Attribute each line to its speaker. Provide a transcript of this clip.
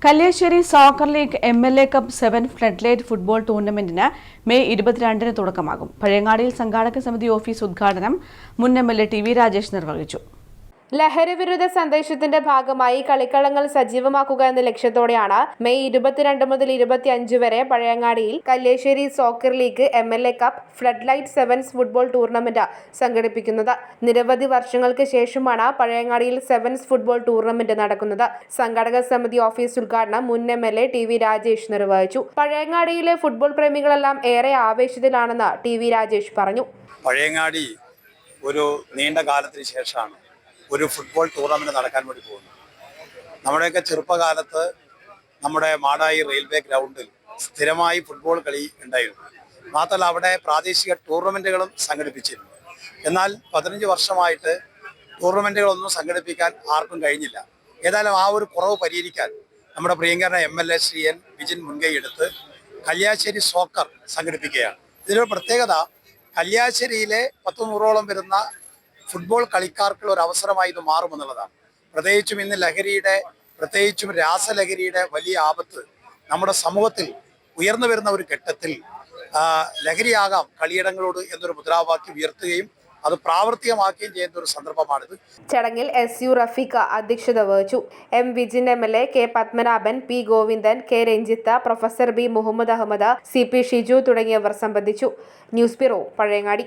Speaker 1: Kalliasseri soccer league MLA cup 7 floodlight football ടൂർണമെന്റിന് May 22-ന് തുടക്കമാകും. പഴയങ്ങാടിയിൽ സംഘാടക സമിതി ഓഫീസ് ഉദ്ഘാടനം മുൻ MLA TV രാജേഷ് നിർവഹിച്ചു.
Speaker 2: ലഹരിവിരുദ്ധ സന്ദേശത്തിന്റെ ഭാഗമായി കളിക്കളങ്ങൾ സജീവമാക്കുക എന്ന ലക്ഷ്യത്തോടെയാണ് മെയ് 22 മുതൽ 25 വരെ പഴയങ്ങാടിയിൽ Kalyassery soccer league MLA cup floodlight sevens football tournament സംഘടിപ്പിക്കുന്നത്. നിരവധി വർഷങ്ങൾക്ക് ശേഷമാണ് പഴയങ്ങാടിയിൽ സെവൻസ് ഫുട്ബോൾ ടൂർണമെന്റ് നടക്കുന്നത്. സംഘാടക സമിതി ഓഫീസ് ഉദ്ഘാടനം മുൻ MLA TV രാജേഷ് നിർവഹിച്ചു. പഴയങ്ങാടിയിലെ ഫുട്ബോൾ പ്രേമികളെല്ലാം ഏറെ ആവേശത്തിലാണെന്ന് TV രാജേഷ് പറഞ്ഞു.
Speaker 3: പഴയങ്ങാടി ഒരു നീണ്ട കാലത്തിന് ശേഷമാണ് ഒരു ഫുട്ബോൾ ടൂർണമെന്റ് നടക്കാൻ വേണ്ടി പോകുന്നു. നമ്മുടെയൊക്കെ ചെറുപ്പകാലത്ത് നമ്മുടെ മാടായി റെയിൽവേ ഗ്രൗണ്ടിൽ സ്ഥിരമായി ഫുട്ബോൾ കളി ഉണ്ടായിരുന്നു. മാത്രമല്ല അവിടെ പ്രാദേശിക ടൂർണമെന്റുകളും സംഘടിപ്പിച്ചിരുന്നു. എന്നാൽ 15 വർഷമായിട്ട് ടൂർണമെന്റുകളൊന്നും സംഘടിപ്പിക്കാൻ ആർക്കും കഴിഞ്ഞില്ല. ഏതായാലും ആ ഒരു കുറവ് പരിഹരിക്കാൻ നമ്മുടെ പ്രിയങ്കരനായ MLA ശ്രീ N വിജിൻ മുൻകൈയെടുത്ത് കല്യാശ്ശേരി സോക്കർ സംഘടിപ്പിക്കുകയാണ്. ഇതിലൊരു പ്രത്യേകത കല്യാശ്ശേരിയിലെ 100-100ഓളം വരുന്ന ഫുട്ബോൾ കളിക്കാർക്കുള്ള ഒരു അവസരമായി ഇത് മാറുമെന്നുള്ളതാണ്. പ്രത്യേകിച്ചും ഇന്ന് പ്രത്യേകിച്ചും രാസലഹരിയുടെ വലിയ ആപത്ത് നമ്മുടെ സമൂഹത്തിൽ ഉയർന്നു വരുന്ന ഒരു ഘട്ടത്തിൽ ലഹരിയാകാം കളിയിടങ്ങളോട് എന്നൊരു മുദ്രാവാക്യം ഉയർത്തുകയും അത് പ്രാവർത്തികമാക്കുകയും ചെയ്യുന്ന ഒരു സന്ദർഭമാണിത്.
Speaker 2: ചടങ്ങിൽ SU റഫീഖ അധ്യക്ഷത വഹിച്ചു. M Vijin MLA, K Padmanabhan, P Govindan, K Ranjith, professor B Muhammad Ahmed, CP Shiju തുടങ്ങിയവർ സംബന്ധിച്ചു. News bureau, Pazhayangadi.